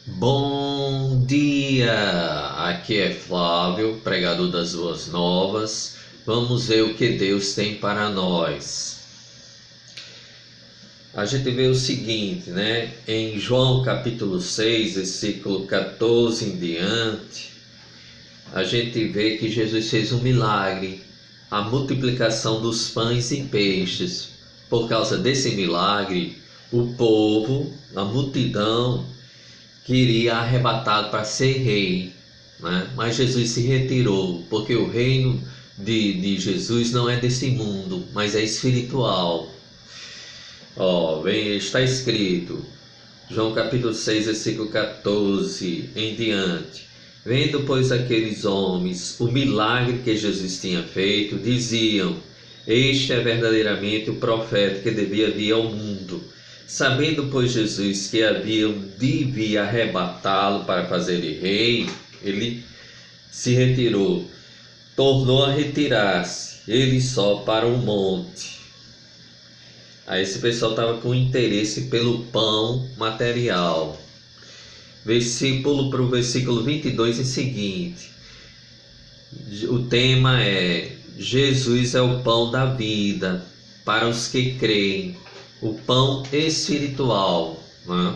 Bom dia! Aqui é Flávio, pregador das Boas Novas. Vamos ver o que Deus tem para nós. A gente vê o seguinte, né? Em João capítulo 6, versículo 14 em diante, a gente vê que Jesus fez um milagre, a multiplicação dos pães e peixes. Por causa desse milagre, o povo, a multidão, queria arrebatado para ser rei, né? Mas Jesus se retirou, porque o reino de Jesus não é desse mundo, mas é espiritual. Está escrito, João capítulo 6, versículo 14 em diante. Vendo, pois, aqueles homens o milagre que Jesus tinha feito, diziam: este é verdadeiramente o profeta que devia vir ao mundo. Sabendo, pois, Jesus que haviam de vir arrebatá-lo para fazer-lhe rei, ele se retirou, tornou a retirar-se, ele só para o monte. Aí esse pessoal estava com interesse pelo pão material. Versículo para o versículo 22 é o seguinte. O tema é: Jesus é o pão da vida para os que creem. O pão espiritual, né?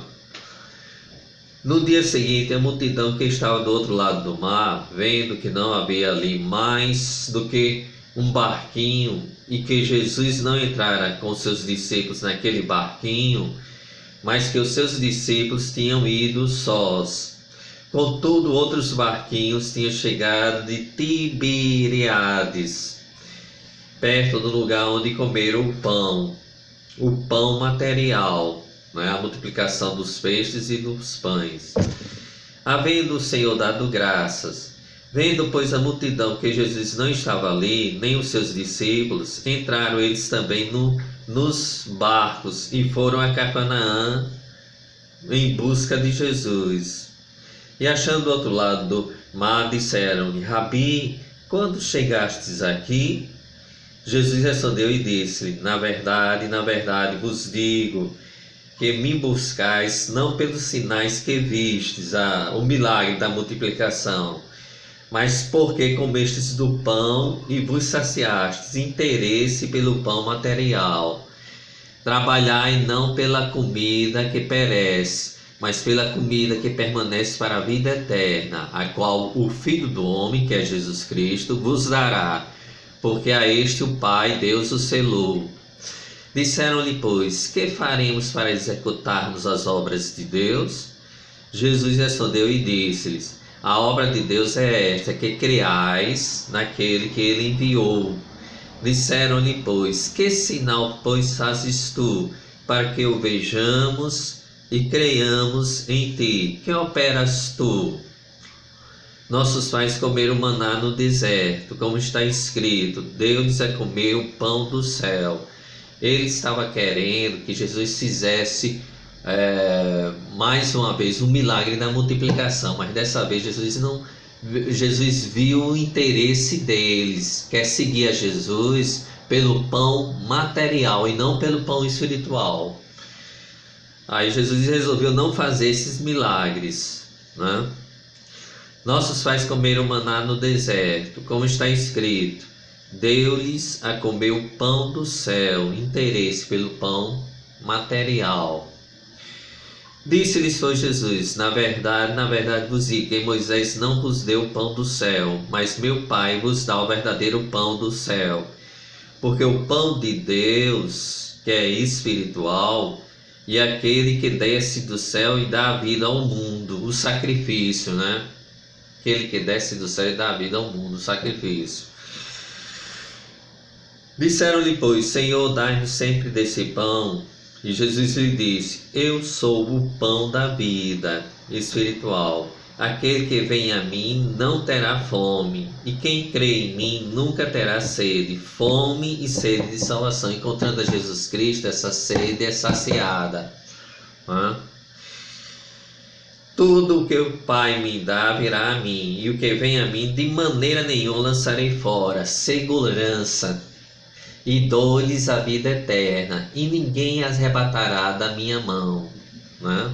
No dia seguinte, a multidão que estava do outro lado do mar, vendo que não havia ali mais do que um barquinho e que Jesus não entrara com seus discípulos naquele barquinho, mas que os seus discípulos tinham ido sós. Contudo, outros barquinhos tinham chegado de Tiberíades, perto do lugar onde comeram o pão material, né? A multiplicação dos peixes e dos pães. Havendo o Senhor dado graças, vendo, pois, a multidão que Jesus não estava ali, nem os seus discípulos, entraram eles também nos barcos e foram a Cafarnaum em busca de Jesus. E achando do outro lado do mar, disseram-lhe: Rabi, quando chegastes aqui? Jesus respondeu e disse-lhe: na verdade vos digo, que me buscais não pelos sinais que vistes, o milagre da multiplicação, mas porque comestes do pão e vos saciastes, interesse pelo pão material. Trabalhai não pela comida que perece, mas pela comida que permanece para a vida eterna, a qual o Filho do Homem, que é Jesus Cristo, vos dará, porque a este o Pai Deus o selou. Disseram-lhe, pois, que faremos para executarmos as obras de Deus? Jesus respondeu e disse-lhes: a obra de Deus é esta, que creais naquele que ele enviou. Disseram-lhe, pois, que sinal, pois, fazes tu, para que o vejamos e creiamos em ti? Que operas tu? Nossos pais comeram maná no deserto, como está escrito: deu-lhes a comer o pão do céu. Ele estava querendo que Jesus fizesse mais uma vez um milagre da multiplicação, mas dessa vez Jesus viu o interesse deles, quer seguir a Jesus pelo pão material e não pelo pão espiritual. Aí Jesus resolveu não fazer esses milagres, né? Nossos pais comeram maná no deserto, como está escrito: deu-lhes a comer o pão do céu, interesse pelo pão material. Disse-lhes, foi Jesus: na verdade vos digo que Moisés não vos deu o pão do céu, mas meu Pai vos dá o verdadeiro pão do céu. Porque o pão de Deus, que é espiritual, e aquele que desce do céu e dá a vida ao mundo, o sacrifício, né? Aquele que desce do céu e dá a vida ao mundo, o sacrifício. Disseram-lhe, pois: Senhor, dai-nos sempre desse pão. E Jesus lhe disse: eu sou o pão da vida espiritual. Aquele que vem a mim não terá fome, e quem crê em mim nunca terá sede. Fome e sede de salvação. Encontrando a Jesus Cristo, essa sede é saciada. Tudo o que o Pai me dá virá a mim, e o que vem a mim de maneira nenhuma lançarei fora. Segurança. e dou-lhes a vida eterna, e ninguém as arrebatará da minha mão, né?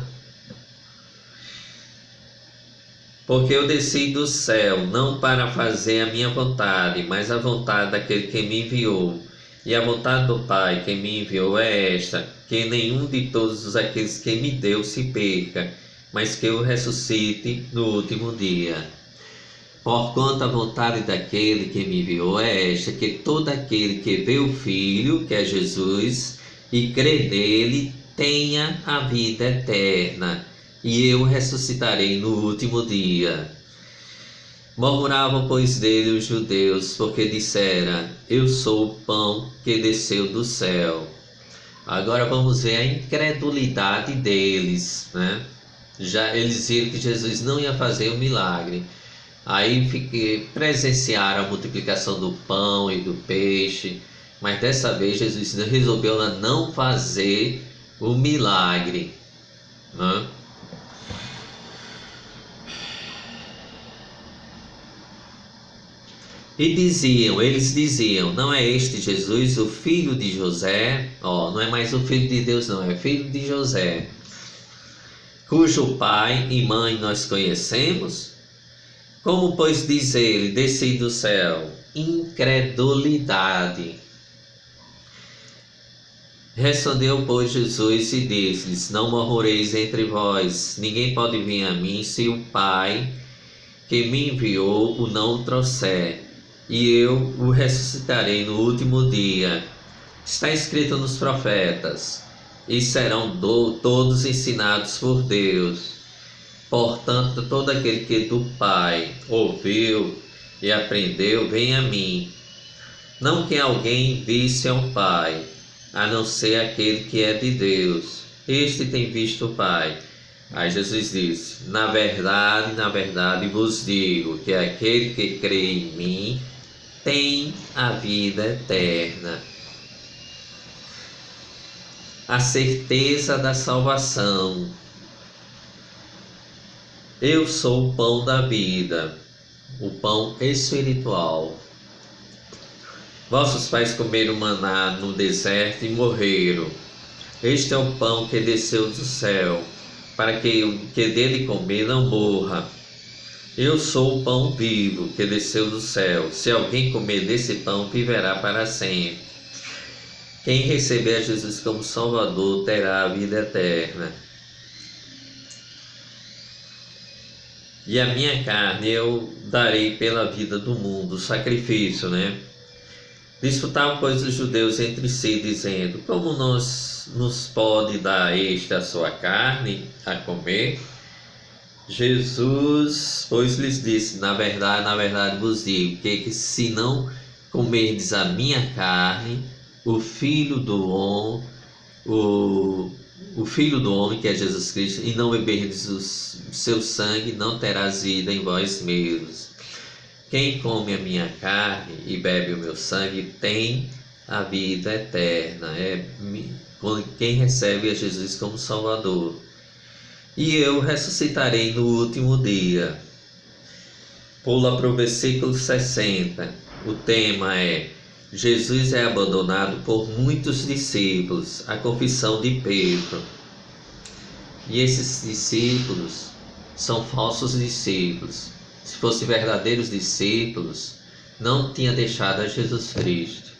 Porque eu desci do céu, não para fazer a minha vontade, mas a vontade daquele que me enviou. E a vontade do Pai que me enviou é esta, que nenhum de todos aqueles que me deu se perca, mas que eu ressuscite no último dia. Porquanto a vontade daquele que me enviou é esta, que todo aquele que vê o Filho, que é Jesus, e crê nele, tenha a vida eterna, e eu ressuscitarei no último dia. Murmuravam, pois, dele os judeus, porque dissera: eu sou o pão que desceu do céu. Agora vamos ver a incredulidade deles, né? Já eles viram que Jesus não ia fazer o milagre. Aí presenciaram a multiplicação do pão e do peixe, mas dessa vez Jesus resolveu não fazer o milagre, né? E eles diziam, não é este Jesus, o filho de José? Não é mais o filho de Deus, não, é filho de José, cujo pai e mãe nós conhecemos? Como, pois, diz ele, desci do céu? Incredulidade. Respondeu, pois, Jesus e disse-lhes: não murmureis entre vós, ninguém pode vir a mim se o Pai que me enviou o não trouxer, e eu o ressuscitarei no último dia. Está escrito nos profetas: e serão todos ensinados por Deus. Portanto, todo aquele que do Pai ouviu e aprendeu, vem a mim. Não que alguém visse ao Pai, a não ser aquele que é de Deus. Este tem visto o Pai. Aí Jesus disse: na verdade vos digo que aquele que crê em mim tem a vida eterna. A certeza da salvação. Eu sou o pão da vida, o pão espiritual. Vossos pais comeram maná no deserto e morreram. Este é o pão que desceu do céu, para que o que dele comer não morra. Eu sou o pão vivo que desceu do céu. Se alguém comer desse pão, viverá para sempre. Quem receber a Jesus como Salvador terá a vida eterna. E a minha carne eu darei pela vida do mundo, sacrifício, né? Disputavam, pois, os judeus entre si, dizendo: como nos pode dar este a sua carne a comer? Jesus, pois, lhes disse: na verdade vos digo, que se não comerdes a minha carne, o Filho do Homem, o Filho do Homem, que é Jesus Cristo, e não beberdes o seu sangue, não terás vida em vós mesmos. Quem come a minha carne e bebe o meu sangue tem a vida eterna. Quem recebe a Jesus como Salvador. E eu ressuscitarei no último dia. Pula para o versículo 60. O tema é: Jesus é abandonado por muitos discípulos. A confissão de Pedro. E esses discípulos são falsos discípulos. Se fossem verdadeiros discípulos, não tinha deixado a Jesus Cristo.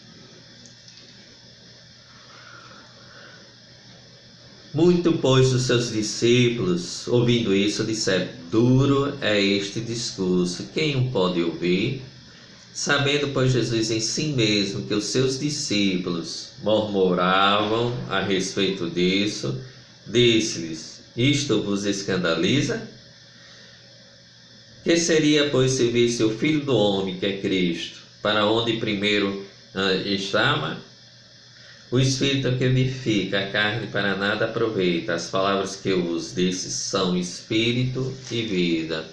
Muito, pois, dos seus discípulos, ouvindo isso, disseram: duro é este discurso, quem o pode ouvir? Sabendo, pois, Jesus em si mesmo que os seus discípulos murmuravam a respeito disso, disse-lhes: isto vos escandaliza? Que seria, pois, se visse o Filho do Homem, que é Cristo, para onde primeiro estava? O Espírito que vivifica, a carne para nada aproveita. As palavras que eu vos disse são Espírito e vida.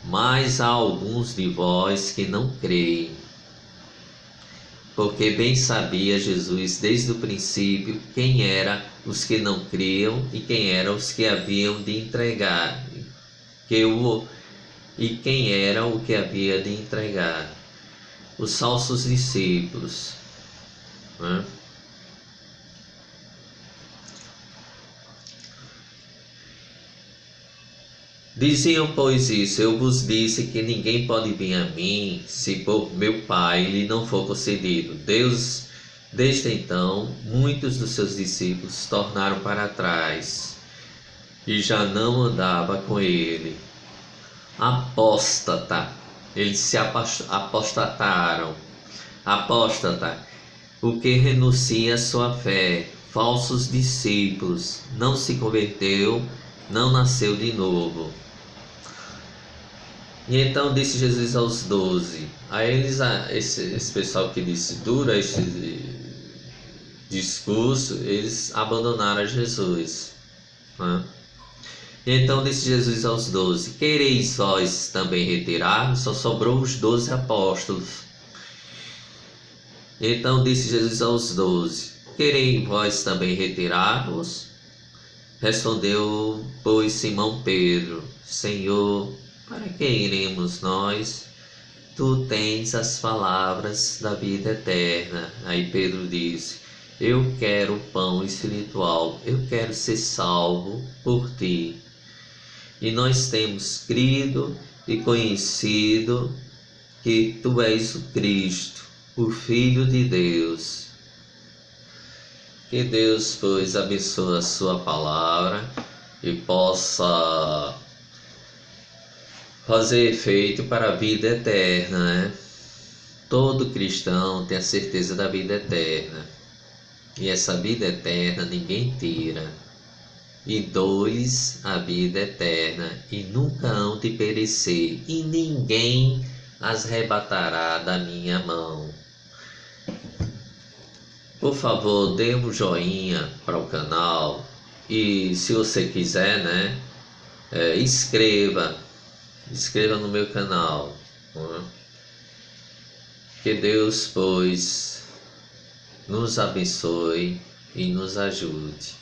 Mas há alguns de vós que não creem, porque bem sabia Jesus desde o princípio quem eram os que não criam e quem eram os que haviam de entregar. E quem era o que havia de entregar. os falsos discípulos, né? Diziam, pois, isso: eu vos disse que ninguém pode vir a mim, se por meu Pai lhe não for concedido. Desde então, muitos dos seus discípulos tornaram para trás e já não andava com ele. Apóstata, eles se apostataram. Apóstata, o que renuncia à sua fé, falsos discípulos, não se converteu, não nasceu de novo. E então disse Jesus aos 12. A eles, esse pessoal que disse dura este discurso, eles abandonaram Jesus, né? E então disse Jesus aos 12: quereis vós também retirar-vos? Só sobrou os 12 apóstolos. Então disse Jesus aos 12: quereis vós também retirar-vos? Respondeu, pois, Simão Pedro: Senhor, para que iremos nós? Tu tens as palavras da vida eterna. Aí Pedro disse: eu quero pão espiritual, eu quero ser salvo por ti. E nós temos crido e conhecido que tu és o Cristo, o Filho de Deus. Que Deus, pois, abençoe a sua palavra e possa fazer efeito para a vida eterna, né? Todo cristão tem a certeza da vida eterna. E essa vida eterna ninguém tira. E 2, a vida eterna, e nunca hão de perecer, e ninguém as arrebatará da minha mão. Por favor, dê um joinha para o canal. E se você quiser, né, inscreva no meu canal, né? Que Deus, pois, nos abençoe e nos ajude.